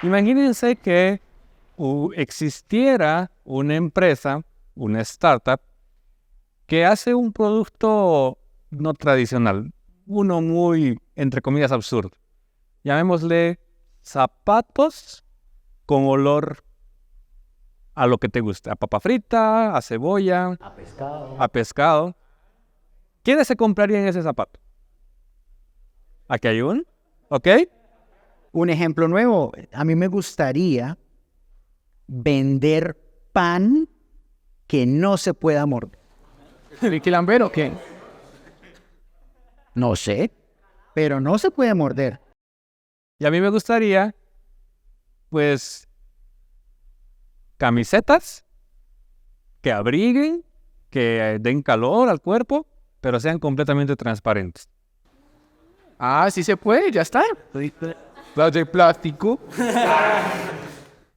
Imagínense que existiera una empresa, una startup, que hace un producto no tradicional, uno muy, entre comillas, absurdo. Llamémosle zapatos con olor a lo que te gusta, a papa frita, a cebolla, a pescado. ¿Quiénes se comprarían ese zapato? ¿Aquí hay un? ¿Ok? Un ejemplo nuevo, a mí me gustaría vender pan que no se pueda morder. ¿Ricky Lambert o qué? No sé, pero no se puede morder. Y a mí me gustaría, pues, camisetas que abriguen, que den calor al cuerpo, pero sean completamente transparentes. Ah, sí se puede, ya está. Las de plástico.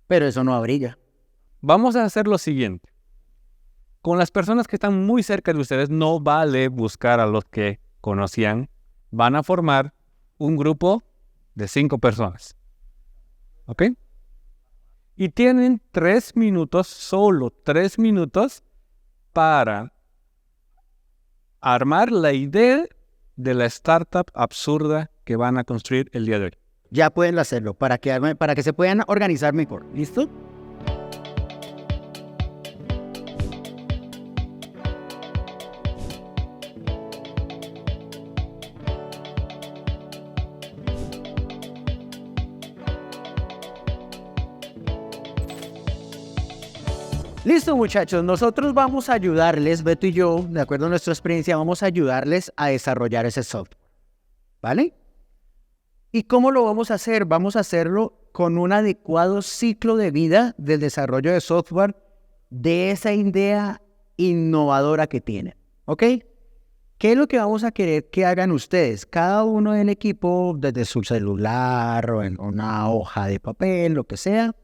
Pero eso no abriga. Vamos a hacer lo siguiente. Con las personas que están muy cerca de ustedes, no vale buscar a los que conocían. Van a formar un grupo de 5 personas. ¿Ok? Y tienen 3 minutos, solo 3 minutos, para armar la idea de la startup absurda que van a construir el día de hoy. Ya pueden hacerlo para que se puedan organizar mejor. ¿Listo? Listo, muchachos, nosotros vamos a ayudarles, Beto y yo, de acuerdo a nuestra experiencia, vamos a ayudarles a desarrollar ese software, ¿vale? ¿Y cómo lo vamos a hacer? Vamos a hacerlo con un adecuado ciclo de vida del desarrollo de software de esa idea innovadora que tienen, ¿ok? ¿Qué es lo que vamos a querer que hagan ustedes? Cada uno del equipo, desde su celular o en una hoja de papel, lo que sea,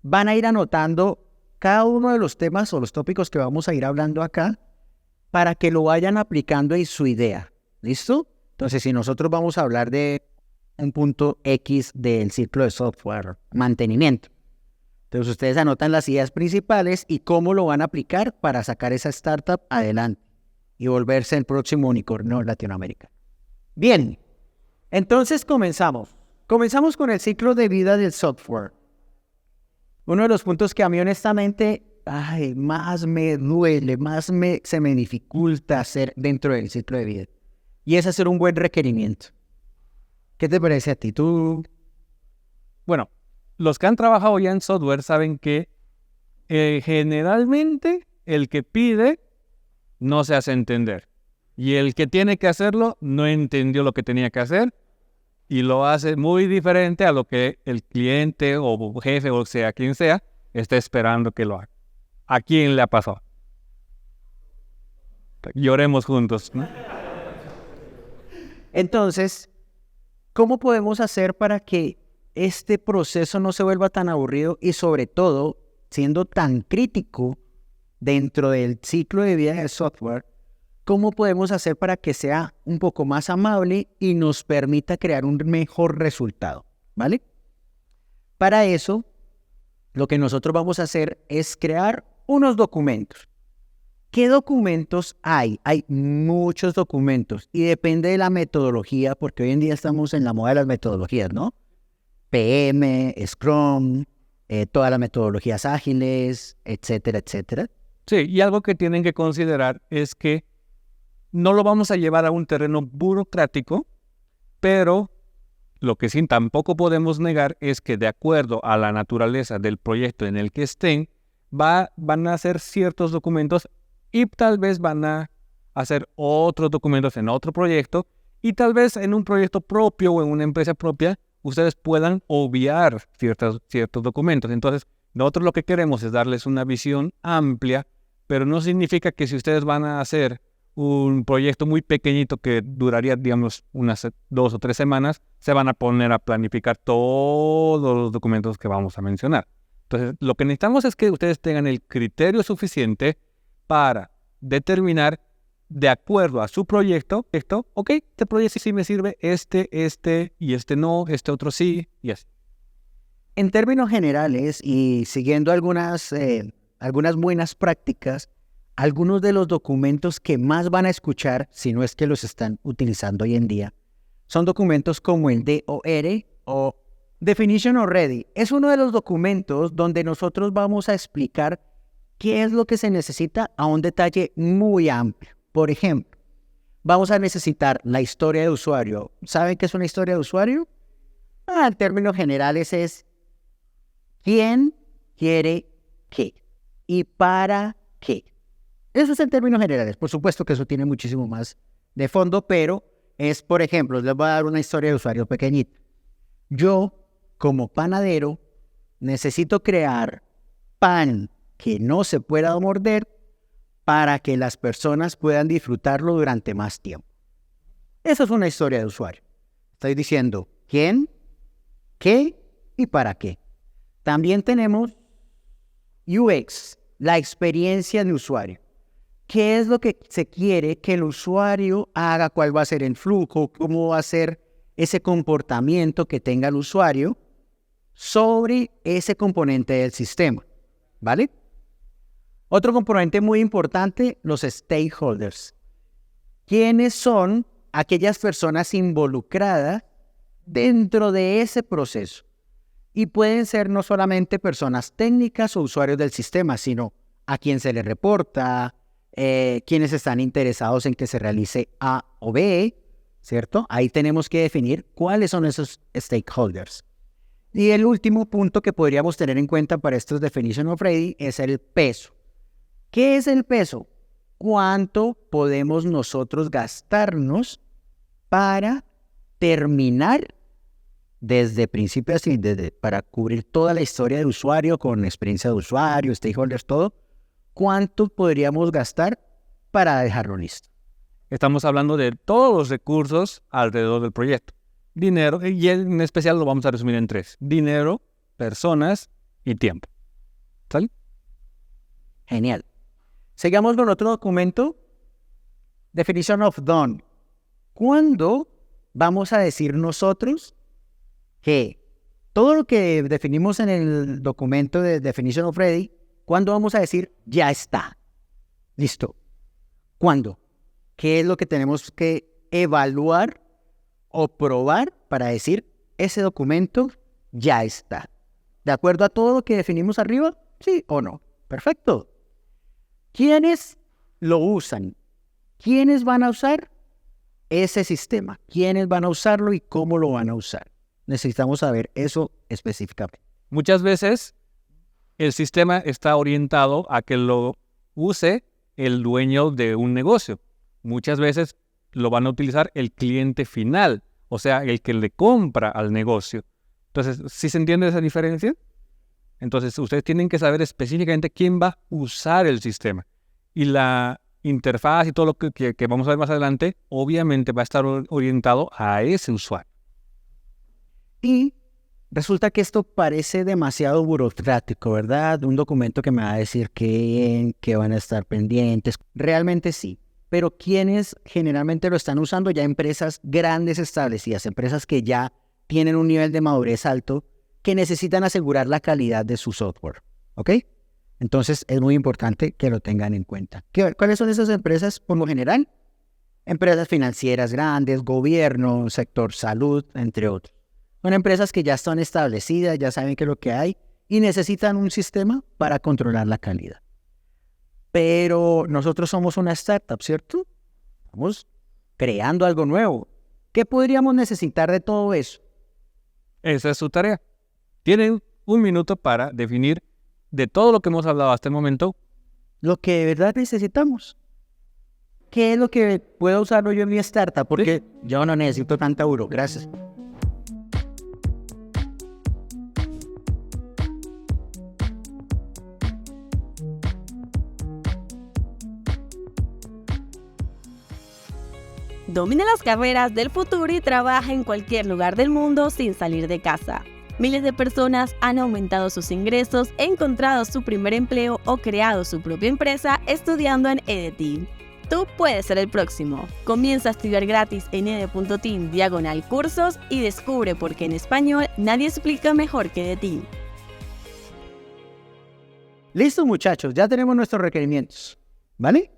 van a ir anotando cada uno de los temas o los tópicos que vamos a ir hablando acá para que lo vayan aplicando en su idea. ¿Listo? Entonces, si nosotros vamos a hablar de un punto X del ciclo de software, mantenimiento. Entonces, ustedes anotan las ideas principales y cómo lo van a aplicar para sacar esa startup adelante y volverse el próximo unicornio latinoamericano. Bien, entonces comenzamos. Comenzamos con el ciclo de vida del software. Uno de los puntos que a mí honestamente más me duele, se me dificulta hacer dentro del ciclo de vida. Y es hacer un buen requerimiento. ¿Qué te parece a ti? Bueno, los que han trabajado ya en software saben que generalmente el que pide no se hace entender. Y el que tiene que hacerlo no entendió lo que tenía que hacer y lo hace muy diferente a lo que el cliente o jefe o sea quien sea está esperando que lo haga. ¿A quién le ha pasado? Lloremos juntos, ¿no? Entonces, ¿cómo podemos hacer para que este proceso no se vuelva tan aburrido y sobre todo, siendo tan crítico dentro del ciclo de vida del software, cómo podemos hacer para que sea un poco más amable y nos permita crear un mejor resultado? ¿Vale? Para eso, lo que nosotros vamos a hacer es crear unos documentos. ¿Qué documentos hay? Hay muchos documentos y depende de la metodología, porque hoy en día estamos en la moda de las metodologías, ¿no? PM, Scrum, todas las metodologías ágiles, etcétera, etcétera. Sí, y algo que tienen que considerar es que no lo vamos a llevar a un terreno burocrático, pero lo que sí tampoco podemos negar es que de acuerdo a la naturaleza del proyecto en el que estén, van a hacer ciertos documentos y tal vez van a hacer otros documentos en otro proyecto y tal vez en un proyecto propio o en una empresa propia ustedes puedan obviar ciertos documentos. Entonces, nosotros lo que queremos es darles una visión amplia, pero no significa que si ustedes van a hacer un proyecto muy pequeñito que duraría, digamos, unas 2 o 3 semanas, se van a poner a planificar todos los documentos que vamos a mencionar. Entonces, lo que necesitamos es que ustedes tengan el criterio suficiente para determinar, de acuerdo a su proyecto, ok, proyecto sí me sirve, este y este no, este otro sí, y así. En términos generales y siguiendo algunas buenas prácticas, algunos de los documentos que más van a escuchar, si no es que los están utilizando hoy en día, son documentos como el DOR o Definition of Ready. Es uno de los documentos donde nosotros vamos a explicar qué es lo que se necesita a un detalle muy amplio. Por ejemplo, vamos a necesitar la historia de usuario. ¿Saben qué es una historia de usuario? En términos generales es quién quiere qué y para qué. Eso es en términos generales. Por supuesto que eso tiene muchísimo más de fondo, pero es, por ejemplo, les voy a dar una historia de usuario pequeñita. Yo, como panadero, necesito crear pan que no se pueda morder para que las personas puedan disfrutarlo durante más tiempo. Eso es una historia de usuario. Estoy diciendo quién, qué y para qué. También tenemos UX, la experiencia de usuario. ¿Qué es lo que se quiere que el usuario haga? ¿Cuál va a ser el flujo? ¿Cómo va a ser ese comportamiento que tenga el usuario sobre ese componente del sistema? ¿Vale? Otro componente muy importante, los stakeholders. ¿Quiénes son aquellas personas involucradas dentro de ese proceso? Y pueden ser no solamente personas técnicas o usuarios del sistema, sino a quién se le reporta, quienes están interesados en que se realice A o B, ¿cierto? Ahí tenemos que definir cuáles son esos stakeholders. Y el último punto que podríamos tener en cuenta para estos Definition of Ready es el peso. ¿Qué es el peso? ¿Cuánto podemos nosotros gastarnos para terminar desde principio a fin, para cubrir toda la historia de usuario con experiencia de usuario, stakeholders, todo? ¿Cuánto podríamos gastar para dejarlo listo? Estamos hablando de todos los recursos alrededor del proyecto. Dinero, y en especial lo vamos a resumir en 3. Dinero, personas y tiempo. ¿Sale? Genial. Sigamos con otro documento. Definition of Done. ¿Cuándo vamos a decir nosotros que todo lo que definimos en el documento de Definition of Ready, ¿cuándo vamos a decir ya está? Listo. ¿Cuándo? ¿Qué es lo que tenemos que evaluar o probar para decir ese documento ya está? ¿De acuerdo a todo lo que definimos arriba? ¿Sí o no? Perfecto. ¿Quiénes lo usan? ¿Quiénes van a usar ese sistema? ¿Quiénes van a usarlo y cómo lo van a usar? Necesitamos saber eso específicamente. Muchas veces el sistema está orientado a que lo use el dueño de un negocio. Muchas veces lo van a utilizar el cliente final, o sea, el que le compra al negocio. Entonces, ¿sí se entiende esa diferencia? Entonces, ustedes tienen que saber específicamente quién va a usar el sistema. Y la interfaz y todo lo que vamos a ver más adelante, obviamente va a estar orientado a ese usuario. Y resulta que esto parece demasiado burocrático, ¿verdad? Un documento que me va a decir que van a estar pendientes. Realmente sí. Pero ¿quiénes generalmente lo están usando? Ya empresas grandes establecidas, empresas que ya tienen un nivel de madurez alto, que necesitan asegurar la calidad de su software, ¿ok? Entonces es muy importante que lo tengan en cuenta. ¿Cuáles son esas empresas? Por lo general, empresas financieras grandes, gobierno, sector salud, entre otros. Son empresas que ya están establecidas, ya saben qué es lo que hay y necesitan un sistema para controlar la calidad. Pero nosotros somos una startup, ¿cierto? Estamos creando algo nuevo. ¿Qué podríamos necesitar de todo eso? Esa es su tarea. Tienen 1 minuto para definir de todo lo que hemos hablado hasta el momento. Lo que de verdad necesitamos. ¿Qué es lo que puedo usarlo yo en mi startup? Porque yo no necesito tanta burocracia. Domina las carreras del futuro y trabaja en cualquier lugar del mundo sin salir de casa. Miles de personas han aumentado sus ingresos, encontrado su primer empleo o creado su propia empresa estudiando en EDT. Tú puedes ser el próximo. Comienza a estudiar gratis en ed.team/cursos y descubre por qué en español nadie explica mejor que de ti. Listo, muchachos, ya tenemos nuestros requerimientos, ¿vale?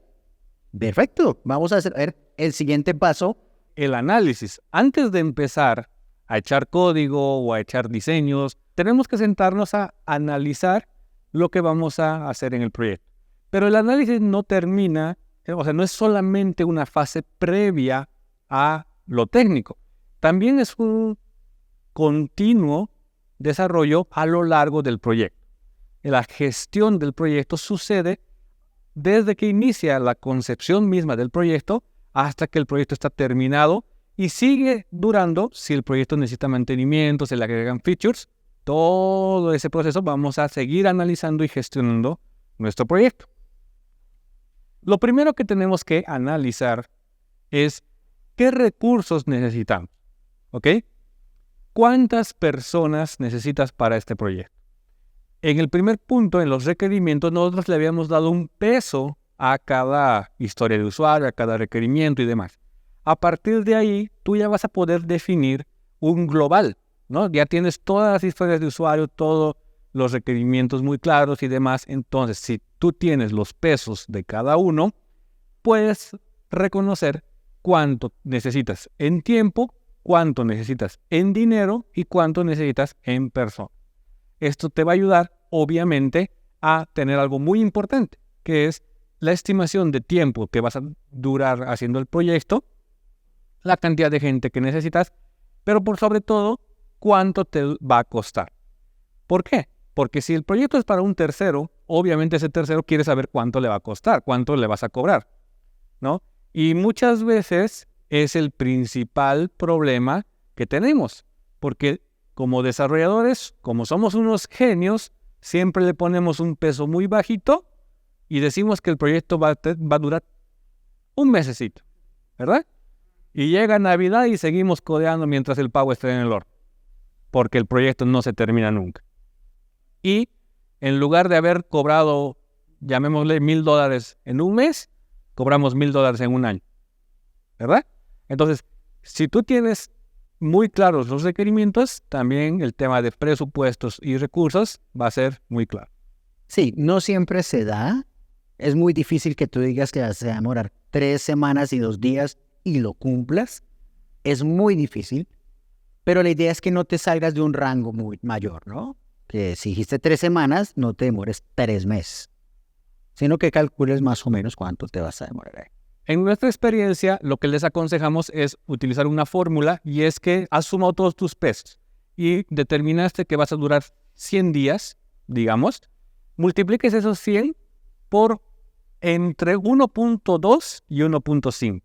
Perfecto, vamos a hacer el siguiente paso. El análisis. Antes de empezar a echar código o a echar diseños, tenemos que sentarnos a analizar lo que vamos a hacer en el proyecto. Pero el análisis no termina, o sea, no es solamente una fase previa a lo técnico. También es un continuo desarrollo a lo largo del proyecto. La gestión del proyecto sucede desde que inicia la concepción misma del proyecto hasta que el proyecto está terminado y sigue durando si el proyecto necesita mantenimiento, se le agregan features. Todo ese proceso vamos a seguir analizando y gestionando nuestro proyecto. Lo primero que tenemos que analizar es qué recursos necesitamos, ¿ok? ¿Cuántas personas necesitas para este proyecto? En el primer punto, en los requerimientos, nosotros le habíamos dado un peso a cada historia de usuario, a cada requerimiento y demás. A partir de ahí, tú ya vas a poder definir un global, ¿no? Ya tienes todas las historias de usuario, todos los requerimientos muy claros y demás. Entonces, si tú tienes los pesos de cada uno, puedes reconocer cuánto necesitas en tiempo, cuánto necesitas en dinero y cuánto necesitas en persona. Esto te va a ayudar, obviamente, a tener algo muy importante, que es la estimación de tiempo que vas a durar haciendo el proyecto, la cantidad de gente que necesitas, pero por sobre todo, cuánto te va a costar. ¿Por qué? Porque si el proyecto es para un tercero, obviamente ese tercero quiere saber cuánto le va a costar, cuánto le vas a cobrar, ¿no? Y muchas veces es el principal problema que tenemos, porque como desarrolladores, como somos unos genios, siempre le ponemos un peso muy bajito y decimos que el proyecto va a durar un mesecito, ¿verdad? Y llega Navidad y seguimos codeando mientras el pavo esté en el horno, porque el proyecto no se termina nunca. Y en lugar de haber cobrado, llamémosle $1,000 en un mes, cobramos $1,000 en un año, ¿verdad? Entonces, si tú tienes muy claros los requerimientos, también el tema de presupuestos y recursos va a ser muy claro. Sí, no siempre se da. Es muy difícil que tú digas que se va a demorar 3 semanas y 2 días y lo cumplas. Es muy difícil, pero la idea es que no te salgas de un rango muy mayor, ¿no? Que si dijiste 3 semanas, no te demores 3 meses, sino que calcules más o menos cuánto te vas a demorar ahí. En nuestra experiencia, lo que les aconsejamos es utilizar una fórmula y es que has sumado todos tus pesos y determinaste que vas a durar 100 días, digamos, multipliques esos 100 por entre 1.2 y 1.5,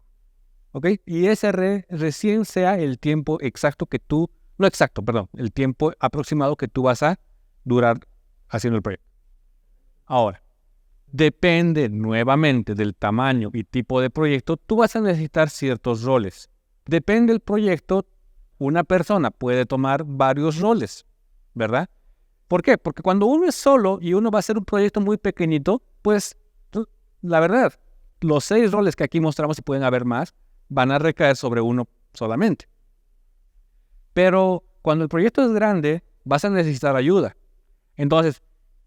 ¿ok? Y ese recién sea el tiempo exacto que tú, no exacto, perdón, el tiempo aproximado que tú vas a durar haciendo el proyecto. Ahora, depende nuevamente del tamaño y tipo de proyecto, tú vas a necesitar ciertos roles. Depende del proyecto, una persona puede tomar varios roles, ¿verdad? ¿Por qué? Porque cuando uno es solo y uno va a hacer un proyecto muy pequeñito, pues la verdad, los 6 roles que aquí mostramos, y pueden haber más, van a recaer sobre uno solamente. Pero cuando el proyecto es grande, vas a necesitar ayuda. Entonces,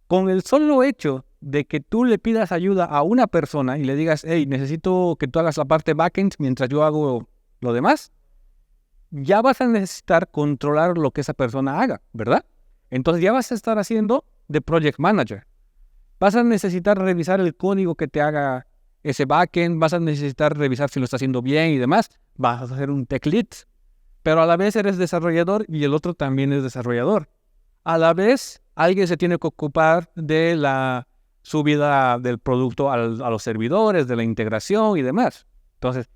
con el solo hecho de que tú le pidas ayuda a una persona y le digas, hey, necesito que tú hagas la parte backend mientras yo hago lo demás, ya vas a necesitar controlar lo que esa persona haga, ¿verdad? Entonces ya vas a estar haciendo de project manager. Vas a necesitar revisar el código que te haga ese backend, vas a necesitar revisar si lo está haciendo bien y demás. Vas a hacer un tech lead, pero a la vez eres desarrollador y el otro también es desarrollador. A la vez, alguien se tiene que ocupar de la subida del producto a los servidores, de la integración y demás. Entonces,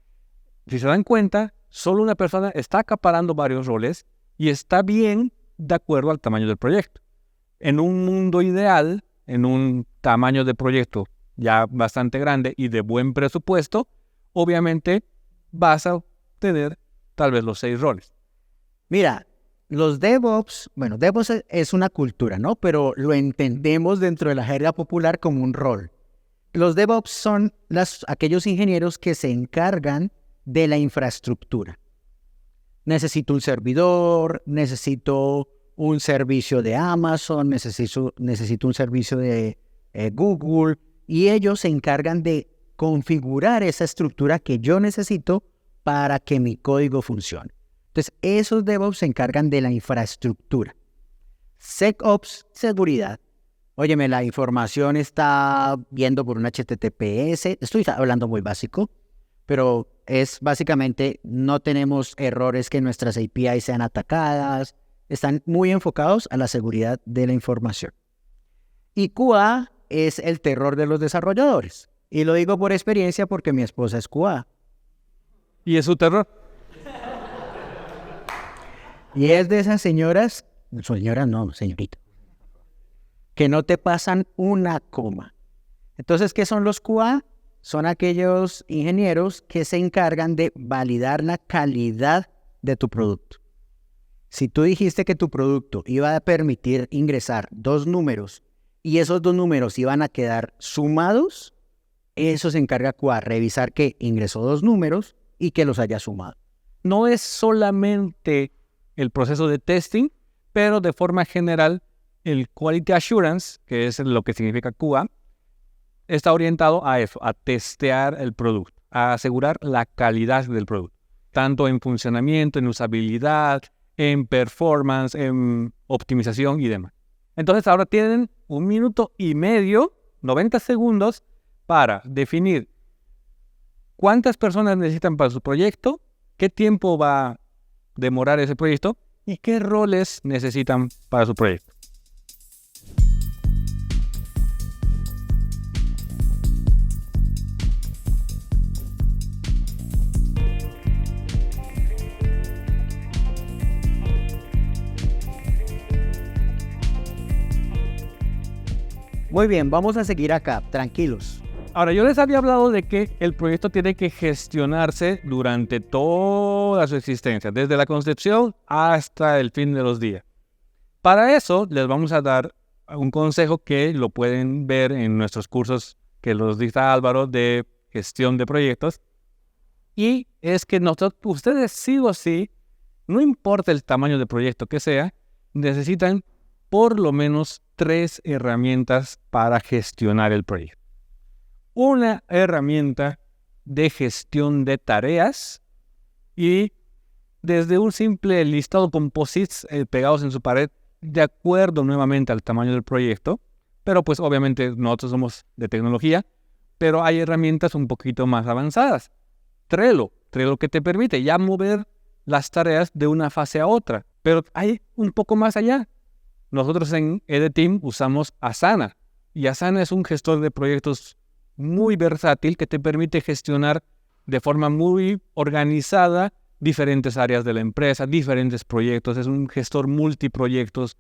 si se dan cuenta, solo una persona está acaparando varios roles y está bien de acuerdo al tamaño del proyecto. En un mundo ideal, en un tamaño de proyecto ya bastante grande y de buen presupuesto, obviamente vas a tener tal vez los 6 roles. Mira, los DevOps, bueno, DevOps es una cultura, ¿no? Pero lo entendemos dentro de la jerga popular como un rol. Los DevOps son aquellos ingenieros que se encargan de la infraestructura. Necesito un servidor, necesito un servicio de Amazon, necesito un servicio de Google, y ellos se encargan de configurar esa estructura que yo necesito para que mi código funcione. Entonces, esos DevOps se encargan de la infraestructura. SecOps, seguridad. Óyeme, la información está viendo por un HTTPS. Estoy hablando muy básico, pero es básicamente no tenemos errores que nuestras APIs sean atacadas. Están muy enfocados a la seguridad de la información. Y QA es el terror de los desarrolladores. Y lo digo por experiencia porque mi esposa es QA. ¿Y es su terror? Y es de esas señoras no, señorita, que no te pasan una coma. Entonces, ¿qué son los QA? Son aquellos ingenieros que se encargan de validar la calidad de tu producto. Si tú dijiste que tu producto iba a permitir ingresar 2 números y esos 2 números iban a quedar sumados, eso se encarga QA, revisar que ingresó 2 números y que los haya sumado. No es solamente el proceso de testing, pero de forma general el Quality Assurance, que es lo que significa QA, está orientado a eso, a testear el producto, a asegurar la calidad del producto, tanto en funcionamiento, en usabilidad, en performance, en optimización y demás. Entonces ahora tienen 1 minuto y medio, 90 segundos, para definir cuántas personas necesitan para su proyecto, qué tiempo va a demorar ese proyecto y qué roles necesitan para su proyecto. Muy bien, vamos a seguir acá, tranquilos. Ahora, yo les había hablado de que el proyecto tiene que gestionarse durante toda su existencia, desde la concepción hasta el fin de los días. Para eso, les vamos a dar un consejo que lo pueden ver en nuestros cursos que los dicta Álvaro de gestión de proyectos. Y es que ustedes sí o sí, no importa el tamaño de proyecto que sea, necesitan por lo menos 3 herramientas para gestionar el proyecto. Una herramienta de gestión de tareas y desde un simple listado con post-its pegados en su pared, de acuerdo nuevamente al tamaño del proyecto, pero pues obviamente nosotros somos de tecnología, pero hay herramientas un poquito más avanzadas. Trello que te permite ya mover las tareas de una fase a otra, pero hay un poco más allá. Nosotros en EDTeam usamos Asana, y Asana es un gestor de proyectos muy versátil que te permite gestionar de forma muy organizada diferentes áreas de la empresa, diferentes proyectos. Es un gestor multiproyectos.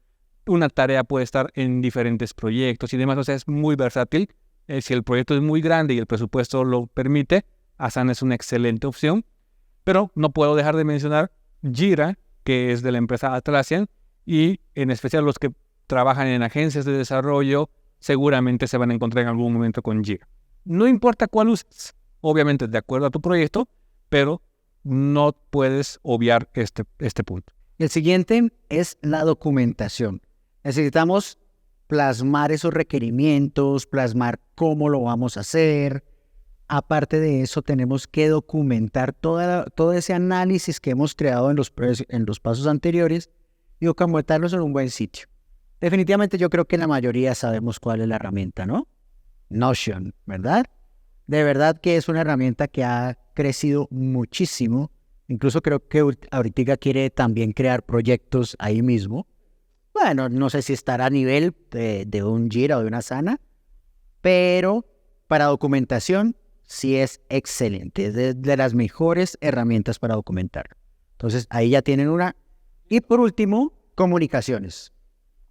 Una tarea puede estar en diferentes proyectos y demás. O sea, es muy versátil. Si el proyecto es muy grande y el presupuesto lo permite, Asana es una excelente opción. Pero no puedo dejar de mencionar Jira, que es de la empresa Atlassian, y en especial los que trabajan en agencias de desarrollo seguramente se van a encontrar en algún momento con Jira. No importa cuál uses, obviamente de acuerdo a tu proyecto, pero no puedes obviar este punto. El siguiente es la documentación. Necesitamos plasmar esos requerimientos, plasmar cómo lo vamos a hacer. Aparte de eso, tenemos que documentar todo ese análisis que hemos creado en los pasos anteriores y documentarlos en un buen sitio. Definitivamente yo creo que la mayoría sabemos cuál es la herramienta, ¿no? Notion, ¿verdad? De verdad que es una herramienta que ha crecido muchísimo. Incluso creo que ahorita quiere también crear proyectos ahí mismo. Bueno, no sé si estará a nivel de un Jira o de una Asana, pero para documentación sí es excelente. Es de las mejores herramientas para documentar. Entonces ahí ya tienen una. Y por último, comunicaciones.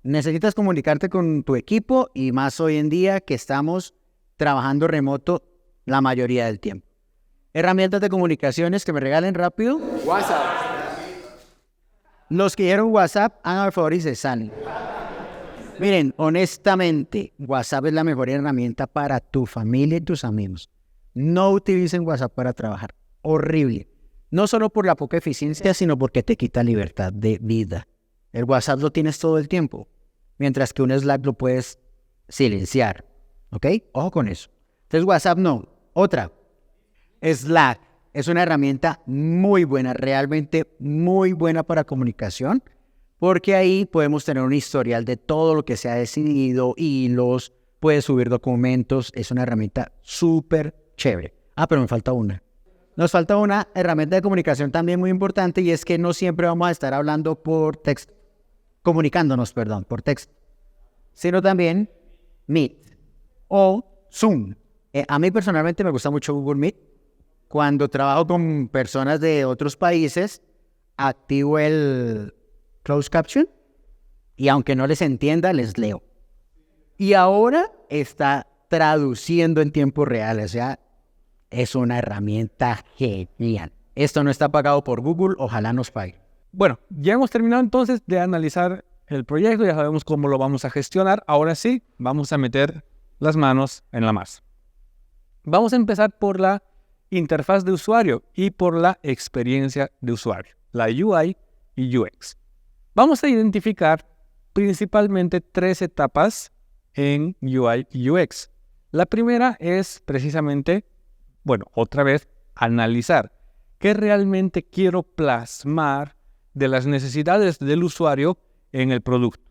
Necesitas comunicarte con tu equipo y más hoy en día que estamos trabajando remoto la mayoría del tiempo. Herramientas de comunicaciones que me regalen rápido. WhatsApp. Los que dieron WhatsApp, hagan el favor y se salen. Miren, honestamente, WhatsApp es la mejor herramienta para tu familia y tus amigos. No utilicen WhatsApp para trabajar. Horrible. No solo por la poca eficiencia, sino porque te quita libertad de vida. El WhatsApp lo tienes todo el tiempo, mientras que un Slack lo puedes silenciar. ¿Ok? Ojo con eso. Entonces WhatsApp no. Otra. Slack es una herramienta muy buena, realmente muy buena para comunicación, porque ahí podemos tener un historial de todo lo que se ha decidido, hilos, puedes subir documentos, es una herramienta súper chévere. Pero me falta una. Nos falta una herramienta de comunicación también muy importante, y es que no siempre vamos a estar hablando por texto, comunicándonos, perdón, por texto, sino también Meet o Zoom. A mí personalmente me gusta mucho Google Meet. Cuando trabajo con personas de otros países, activo el closed caption y aunque no les entienda, les leo. Y ahora está traduciendo en tiempo real, o sea, es una herramienta genial. Esto no está pagado por Google, ojalá nos pague. Bueno, ya hemos terminado entonces de analizar el proyecto, ya sabemos cómo lo vamos a gestionar. Ahora sí, vamos a meter las manos en la masa. Vamos a empezar por la interfaz de usuario y por la experiencia de usuario, la UI y UX. Vamos a identificar principalmente 3 etapas en UI y UX. La primera es precisamente, otra vez, analizar qué realmente quiero plasmar de las necesidades del usuario en el producto.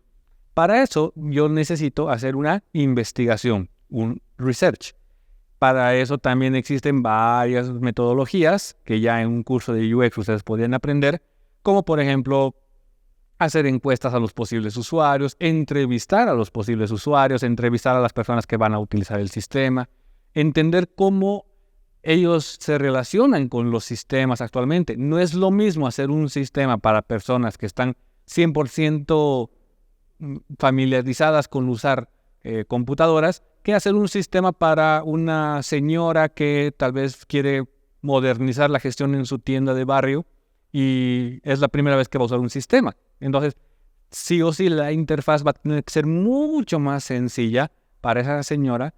Para eso yo necesito hacer una investigación, un research. Para eso también existen varias metodologías que ya en un curso de UX ustedes podrían aprender, como por ejemplo hacer encuestas a los posibles usuarios, entrevistar a los posibles usuarios, entrevistar a las personas que van a utilizar el sistema, entender cómo ellos se relacionan con los sistemas actualmente. No es lo mismo hacer un sistema para personas que están 100% familiarizadas con usar computadoras, que hacer un sistema para una señora que tal vez quiere modernizar la gestión en su tienda de barrio y es la primera vez que va a usar un sistema. Entonces, sí o sí, la interfaz va a tener que ser mucho más sencilla para esa señora,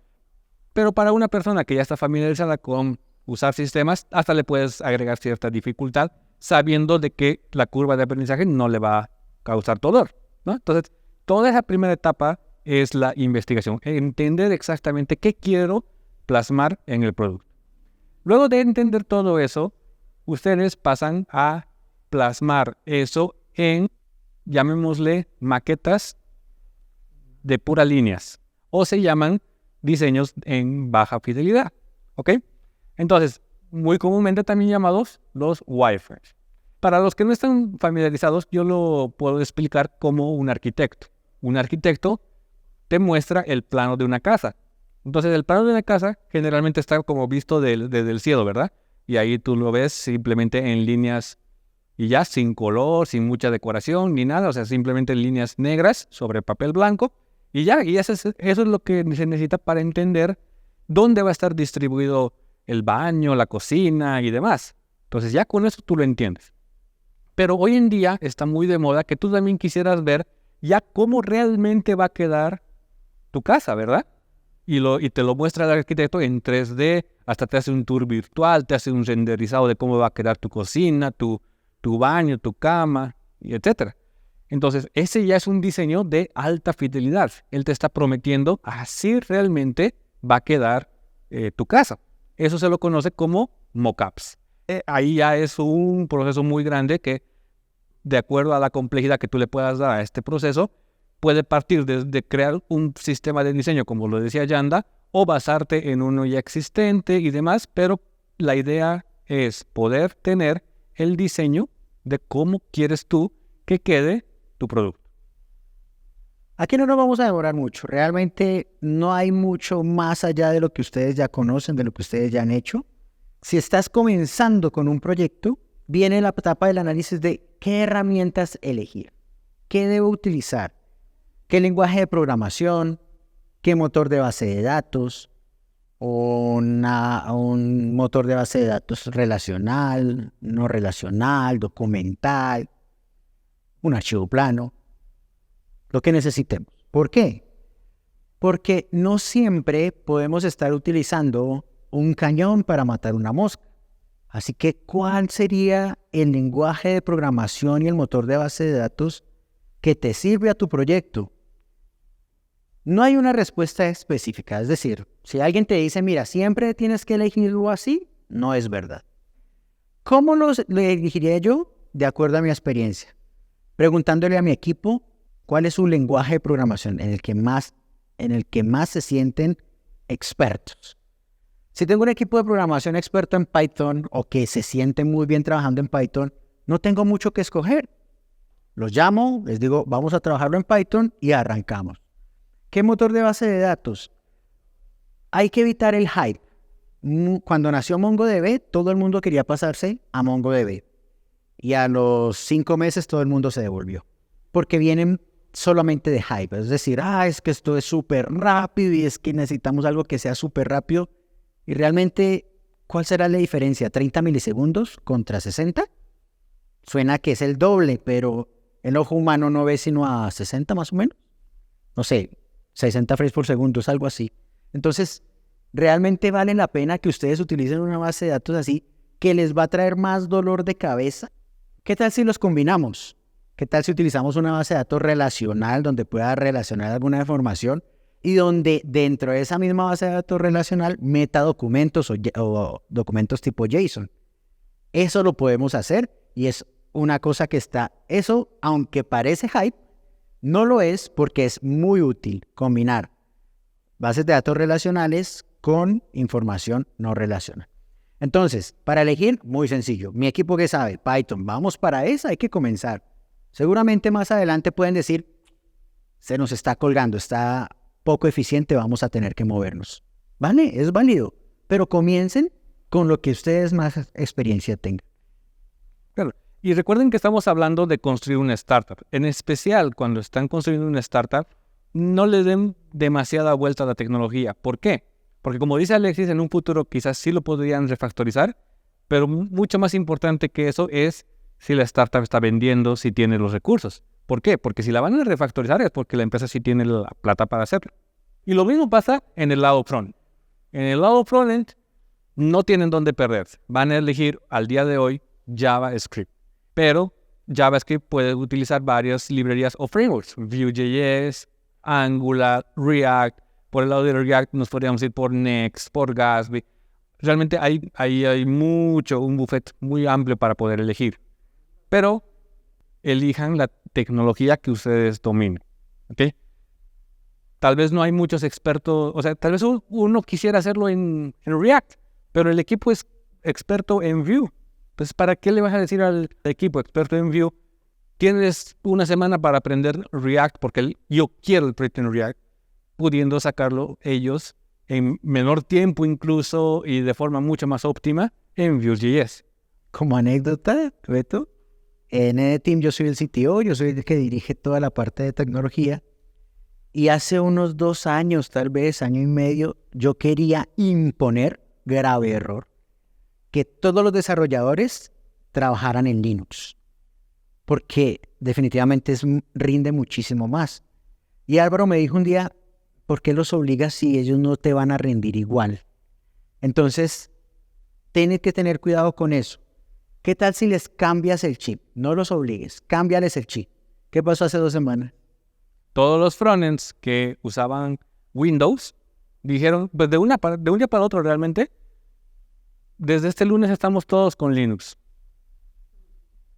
pero para una persona que ya está familiarizada con usar sistemas, hasta le puedes agregar cierta dificultad, sabiendo de que la curva de aprendizaje no le va a causar dolor, ¿no? Entonces, toda esa primera etapa es la investigación, entender exactamente qué quiero plasmar en el producto. Luego de entender todo eso, ustedes pasan a plasmar eso en, llamémosle, maquetas de puras líneas, o se llaman diseños en baja fidelidad, ¿ok? Entonces, muy comúnmente también llamados los wireframes. Para los que no están familiarizados, yo lo puedo explicar como un arquitecto. Un arquitecto te muestra el plano de una casa. Entonces, el plano de una casa generalmente está como visto desde el cielo, ¿verdad? Y ahí tú lo ves simplemente en líneas y ya, sin color, sin mucha decoración ni nada, o sea, simplemente líneas negras sobre papel blanco y ya, y eso es lo que se necesita para entender dónde va a estar distribuido el baño, la cocina y demás. Entonces ya con eso tú lo entiendes. Pero hoy en día está muy de moda que tú también quisieras ver ya cómo realmente va a quedar tu casa, ¿verdad? Y te lo muestra el arquitecto en 3D, hasta te hace un tour virtual, te hace un renderizado de cómo va a quedar tu cocina, tu baño, tu cama, etc. Entonces, ese ya es un diseño de alta fidelidad. Él te está prometiendo así realmente va a quedar tu casa. Eso se lo conoce como mockups. Ahí ya es un proceso muy grande que, de acuerdo a la complejidad que tú le puedas dar a este proceso, puede partir de crear un sistema de diseño, como lo decía Yanda, o basarte en uno ya existente y demás, pero la idea es poder tener el diseño de cómo quieres tú que quede tu producto. Aquí no nos vamos a demorar mucho. Realmente no hay mucho más allá de lo que ustedes ya conocen, de lo que ustedes ya han hecho. Si estás comenzando con un proyecto, viene la etapa del análisis de qué herramientas elegir, qué debo utilizar, qué lenguaje de programación, qué motor de base de datos, un motor de base de datos relacional, no relacional, documental, un archivo plano, lo que necesitemos. ¿Por qué? Porque no siempre podemos estar utilizando un cañón para matar una mosca. Así que, ¿cuál sería el lenguaje de programación y el motor de base de datos que te sirve a tu proyecto? No hay una respuesta específica. Es decir, si alguien te dice, mira, siempre tienes que elegirlo así, no es verdad. ¿Cómo lo elegiría yo? De acuerdo a mi experiencia. Preguntándole a mi equipo cuál es su lenguaje de programación en el que más se sienten expertos. Si tengo un equipo de programación experto en Python o que se siente muy bien trabajando en Python, no tengo mucho que escoger. Los llamo, les digo, vamos a trabajarlo en Python y arrancamos. ¿Qué motor de base de datos? Hay que evitar el hype. Cuando nació MongoDB, todo el mundo quería pasarse a MongoDB. Y a los 5 meses todo el mundo se devolvió. Porque vienen solamente de hype. Es decir, es que esto es súper rápido y es que necesitamos algo que sea súper rápido. Y realmente, ¿cuál será la diferencia? ¿30 milisegundos contra 60? Suena que es el doble, pero el ojo humano no ve sino a 60 más o menos. No sé, 60 frames por segundo, es algo así. Entonces, realmente vale la pena que ustedes utilicen una base de datos así, que les va a traer más dolor de cabeza. ¿Qué tal si los combinamos? ¿Qué tal si utilizamos una base de datos relacional donde pueda relacionar alguna información y donde dentro de esa misma base de datos relacional meta documentos o documentos tipo JSON? Eso lo podemos hacer y es una cosa que eso, aunque parece hype, no lo es porque es muy útil combinar bases de datos relacionales con información no relacional. Entonces, para elegir, muy sencillo. Mi equipo que sabe, Python, vamos para esa, hay que comenzar. Seguramente más adelante pueden decir, se nos está colgando, está poco eficiente, vamos a tener que movernos. ¿Vale? Es válido, pero comiencen con lo que ustedes más experiencia tengan. Claro. Y recuerden que estamos hablando de construir una startup. En especial, cuando están construyendo una startup, no le den demasiada vuelta a la tecnología. ¿Por qué? Porque como dice Alexis, en un futuro quizás sí lo podrían refactorizar, pero mucho más importante que eso es si la startup está vendiendo, si tiene los recursos. ¿Por qué? Porque si la van a refactorizar es porque la empresa sí tiene la plata para hacerlo. Y lo mismo pasa en el lado front. En el lado frontend no tienen dónde perderse. Van a elegir al día de hoy JavaScript. Pero JavaScript puede utilizar varias librerías o frameworks. Vue.js, Angular, React. Por el lado de React nos podríamos ir por Next, por Gatsby. Realmente hay un buffet muy amplio para poder elegir. Pero elijan la tecnología que ustedes dominen. ¿Okay? Tal vez no hay muchos expertos, o sea, tal vez uno quisiera hacerlo en React, pero el equipo es experto en Vue. Entonces, ¿para qué le vas a decir al equipo experto en Vue? Tienes una semana para aprender React, porque yo quiero el proyecto en React, pudiendo sacarlo ellos en menor tiempo incluso y de forma mucho más óptima en Vue.js. Como anécdota, Beto, en EDTeam yo soy el CTO, yo soy el que dirige toda la parte de tecnología. Y hace unos 2 años, tal vez, año y medio, yo quería imponer, grave error, que todos los desarrolladores trabajaran en Linux. Porque definitivamente rinde muchísimo más. Y Álvaro me dijo un día, ¿por qué los obligas si ellos no te van a rendir igual? Entonces, tienes que tener cuidado con eso. ¿Qué tal si les cambias el chip? No los obligues, cámbiales el chip. ¿Qué pasó hace 2 semanas? Todos los frontends que usaban Windows dijeron, pues de un día para otro realmente, desde este lunes estamos todos con Linux.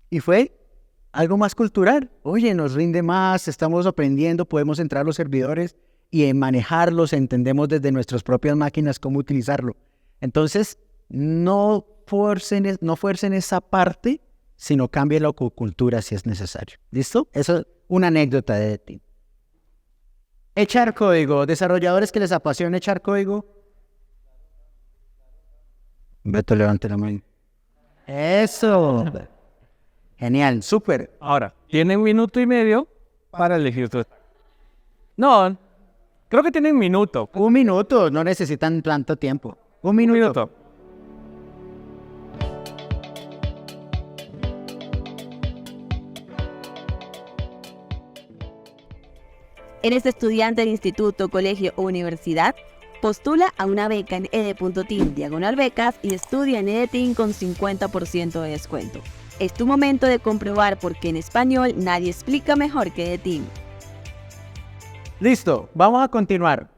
Y fue algo más cultural. Oye, nos rinde más, estamos aprendiendo, podemos entrar a los servidores y manejarlos, entendemos desde nuestras propias máquinas cómo utilizarlo. Entonces, no fuercen esa parte, sino cambien la cultura si es necesario. ¿Listo? Eso es una anécdota de ti. Echar código. Desarrolladores que les apasiona echar código. Beto, levante la mano. Eso. Genial, súper. Ahora, tienen 1 minuto y medio para elegir tu... No, creo que tienen 1 minuto. 1 minuto, no necesitan tanto tiempo. 1 minuto. ¿Eres estudiante de instituto, colegio o universidad? Postula a una beca en ed.team/becas y estudia en EDTeam con 50% de descuento. Es tu momento de comprobar por qué en español nadie explica mejor que EDTeam. Listo, vamos a continuar.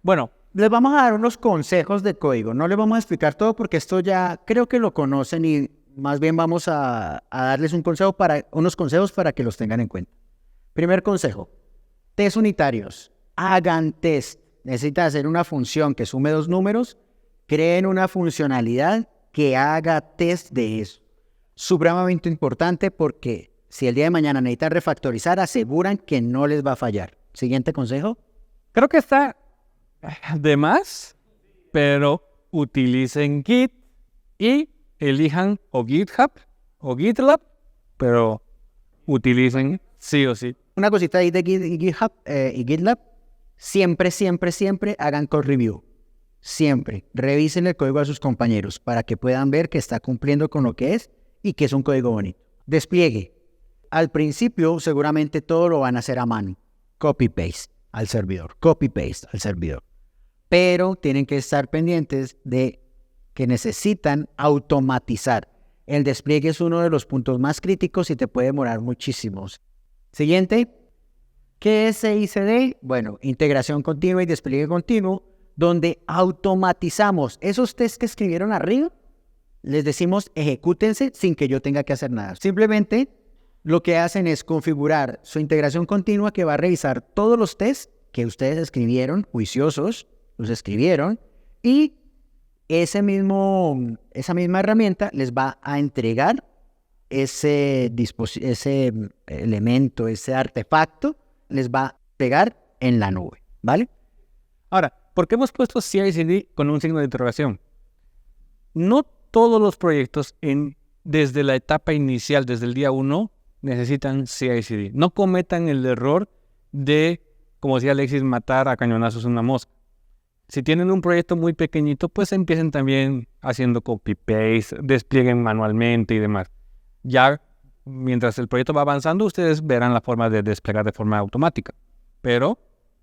Bueno, les vamos a dar unos consejos de código. No les vamos a explicar todo porque esto ya creo que lo conocen y más bien vamos a darles unos consejos para que los tengan en cuenta. Primer consejo, test unitarios. Hagan test. Necesitan hacer una función que sume 2 números. Creen una funcionalidad que haga test de eso. Supremamente importante porque si el día de mañana necesitan refactorizar, aseguran que no les va a fallar. Siguiente consejo. Creo que está de más, pero utilicen Git y elijan o GitHub o GitLab, pero utilicen sí o sí. Una cosita ahí de GitHub y GitLab. Siempre hagan code review. Siempre. Revisen el código a sus compañeros para que puedan ver que está cumpliendo con lo que es y que es un código bonito. Despliegue. Al principio seguramente todo lo van a hacer a mano. Copy-paste al servidor. Copy-paste al servidor. Pero tienen que estar pendientes de que necesitan automatizar. El despliegue es uno de los puntos más críticos y te puede demorar muchísimo. Siguiente. ¿Qué es CI/CD? Bueno, integración continua y despliegue continuo, donde automatizamos esos tests que escribieron arriba. Les decimos ejecútense sin que yo tenga que hacer nada. Simplemente lo que hacen es configurar su integración continua que va a revisar todos los tests que ustedes escribieron, juiciosos, los escribieron, y esa misma herramienta les va a entregar ese elemento, ese artefacto, les va a pegar en la nube, ¿vale? Ahora, ¿por qué hemos puesto CI/CD con un signo de interrogación? No todos los proyectos desde la etapa inicial, desde el día 1, necesitan CI/CD. No cometan el error de, como decía Alexis, matar a cañonazos una mosca. Si tienen un proyecto muy pequeñito, pues empiecen también haciendo copy-paste, desplieguen manualmente y demás. Ya mientras el proyecto va avanzando, ustedes verán la forma de desplegar de forma automática. Pero,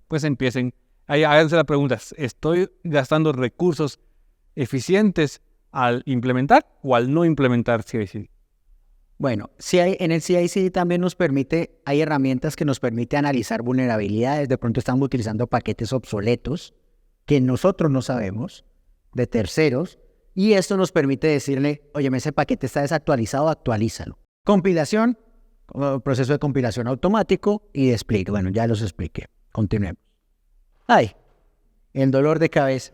pues empiecen. Ahí háganse la pregunta, ¿estoy gastando recursos eficientes al implementar o al no implementar CI/CD? Bueno, en el CI/CD también hay herramientas que nos permiten analizar vulnerabilidades. De pronto estamos utilizando paquetes obsoletos que nosotros no sabemos, de terceros, y esto nos permite decirle, oye, ese paquete está desactualizado, actualízalo. Compilación, proceso de compilación automático y despliegue. Bueno, ya los expliqué. Continuemos. El dolor de cabeza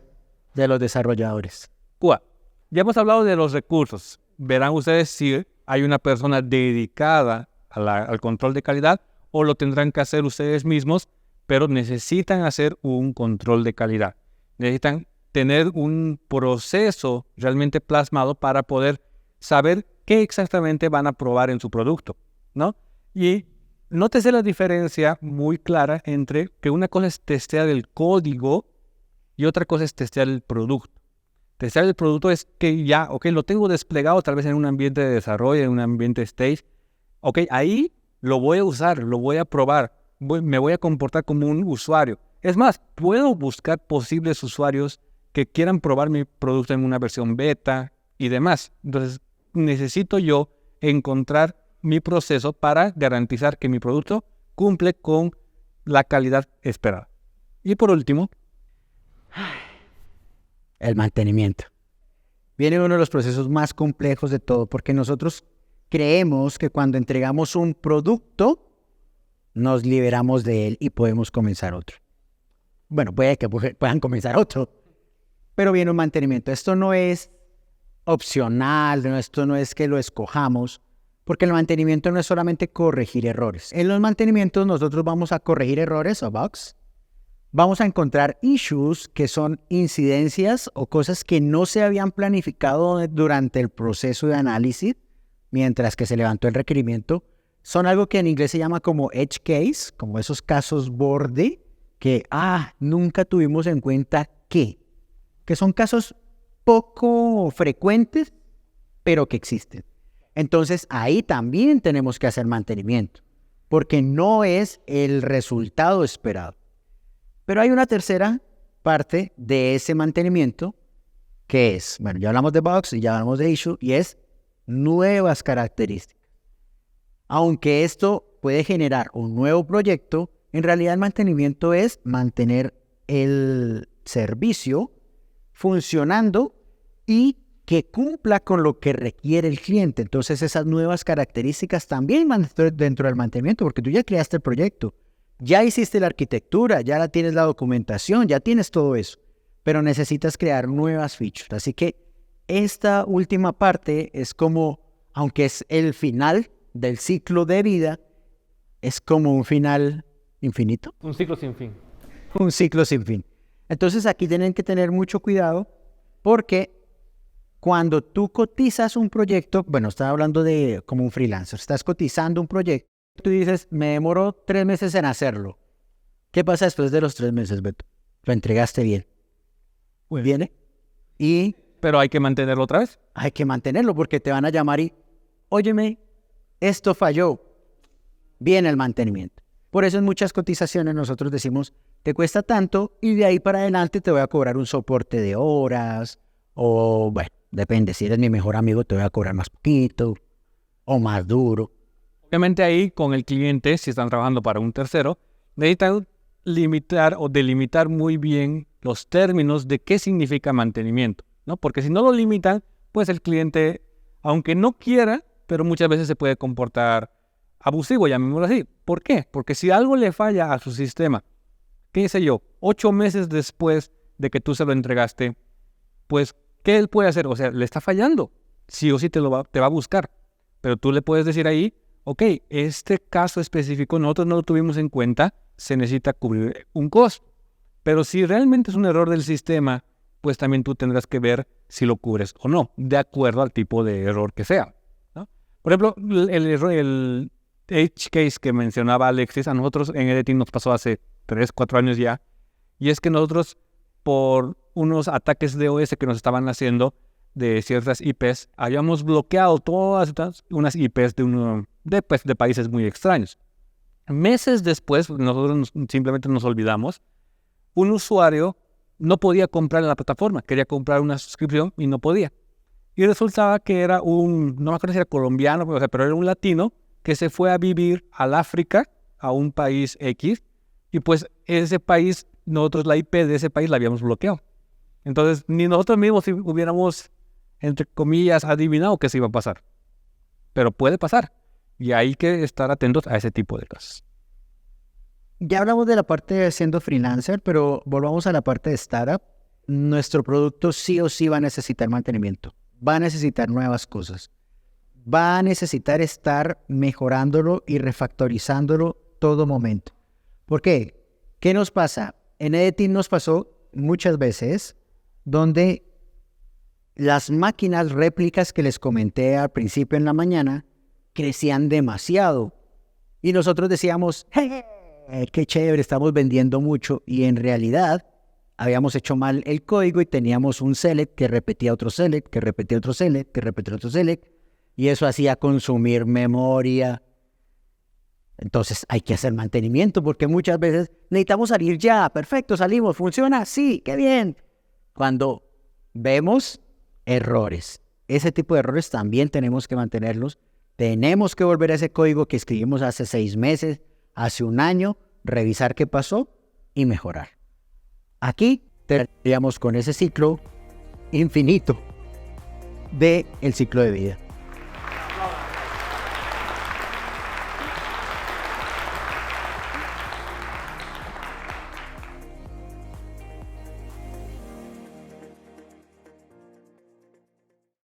de los desarrolladores. Ya hemos hablado de los recursos. Verán ustedes si hay una persona dedicada al control de calidad o lo tendrán que hacer ustedes mismos, pero necesitan hacer un control de calidad. Necesitan tener un proceso realmente plasmado para poder saber qué exactamente van a probar en su producto, ¿no? Y nótese la diferencia muy clara entre que una cosa es testear el código y otra cosa es testear el producto. Testear el producto es que ya, lo tengo desplegado tal vez en un ambiente de desarrollo, en un ambiente stage. Ahí lo voy a usar, lo voy a probar, me voy a comportar como un usuario. Es más, puedo buscar posibles usuarios que quieran probar mi producto en una versión beta y demás. Entonces, necesito yo encontrar mi proceso para garantizar que mi producto cumple con la calidad esperada. Y por último, el mantenimiento. Viene uno de los procesos más complejos de todo, porque nosotros creemos que cuando entregamos un producto, nos liberamos de él y podemos comenzar otro. Bueno, puede que puedan comenzar otro, pero viene un mantenimiento. Esto no es opcional, esto no es que lo escojamos, porque el mantenimiento no es solamente corregir errores. En los mantenimientos nosotros vamos a corregir errores o bugs, vamos a encontrar issues, que son incidencias o cosas que no se habían planificado durante el proceso de análisis, mientras que se levantó el requerimiento. Son algo que en inglés se llama como edge case, como esos casos borde, que nunca tuvimos en cuenta que son casos poco frecuentes, pero que existen. Entonces ahí también tenemos que hacer mantenimiento. porque no es el resultado esperado. Pero hay una tercera parte de ese mantenimiento que es, bueno, ya hablamos de bugs y ya hablamos de issue, y es nuevas características. Aunque esto puede generar un nuevo proyecto, en realidad el mantenimiento es mantener el servicio funcionando y que cumpla con lo que requiere el cliente. Entonces esas nuevas características también van dentro del mantenimiento, porque tú ya creaste el proyecto, ya hiciste la arquitectura, ya tienes la documentación, ya tienes todo eso, pero necesitas crear nuevas features. Así que esta última parte es como, aunque es el final del ciclo de vida, es como un final infinito. Un ciclo sin fin. Un ciclo sin fin. Entonces aquí tienen que tener mucho cuidado porque cuando tú cotizas un proyecto, bueno, estaba hablando de como un freelancer, estás cotizando un proyecto, tú dices, me demoró 3 meses en hacerlo. ¿Qué pasa después de los 3 meses, Beto? Lo entregaste bien. Bueno. ¿Viene? Y Pero hay que mantenerlo otra vez. hay que mantenerlo porque te van a llamar y, óyeme, esto falló. Viene el mantenimiento. Por eso en muchas cotizaciones nosotros decimos, te cuesta tanto y de ahí para adelante te voy a cobrar un soporte de horas o, bueno, depende, si eres mi mejor amigo te voy a cobrar más poquito o más duro. Obviamente ahí con el cliente, si están trabajando para un tercero, necesitan limitar o delimitar muy bien los términos de qué significa mantenimiento, ¿no? Porque si no lo limitan, pues el cliente, aunque no quiera, pero muchas veces se puede comportar abusivo, llamémoslo así. ¿Por qué? Porque si algo le falla a su sistema, qué sé yo, 8 meses después de que tú se lo entregaste, pues, ¿qué él puede hacer? O sea, le está fallando. Sí o sí te va a buscar. Pero tú le puedes decir ahí, ok, este caso específico nosotros no lo tuvimos en cuenta, se necesita cubrir un costo. Pero si realmente es un error del sistema, pues también tú tendrás que ver si lo cubres o no, de acuerdo al tipo de error que sea, ¿no? Por ejemplo, el edge case que mencionaba Alexis, a nosotros en Editing nos pasó hace 3, 4 años ya, y es que nosotros, por unos ataques de OS que nos estaban haciendo de ciertas IPs, habíamos bloqueado todas unas IPs de países muy extraños. Meses después, nosotros simplemente nos olvidamos, un usuario no podía comprar en la plataforma, quería comprar una suscripción y no podía. Y resultaba que era no me acuerdo si era colombiano, pero era un latino que se fue a vivir al África, a un país X, y pues ese país, nosotros la IP de ese país la habíamos bloqueado. Entonces, ni nosotros mismos hubiéramos, entre comillas, adivinado que se iba a pasar. Pero puede pasar. Y hay que estar atentos a ese tipo de casos. Ya hablamos de la parte de siendo freelancer, pero volvamos a la parte de startup. Nuestro producto sí o sí va a necesitar mantenimiento. Va a necesitar nuevas cosas. Va a necesitar estar mejorándolo y refactorizándolo todo momento. ¿Por qué? ¿Qué nos pasa? En Editing nos pasó muchas veces donde las máquinas réplicas que les comenté al principio en la mañana crecían demasiado. Y nosotros decíamos, ¡hey! Qué chévere, estamos vendiendo mucho. Y en realidad habíamos hecho mal el código y teníamos un select que repetía otro select, que repetía otro select, que repetía otro select. Y eso hacía consumir memoria. Entonces hay que hacer mantenimiento porque muchas veces necesitamos salir ya. Perfecto, salimos, funciona, sí, qué bien. Cuando vemos errores, ese tipo de errores también tenemos que mantenerlos. Tenemos que volver a ese código que escribimos hace 6 meses, hace un año, revisar qué pasó y mejorar. Aquí terminamos con ese ciclo infinito del ciclo de vida.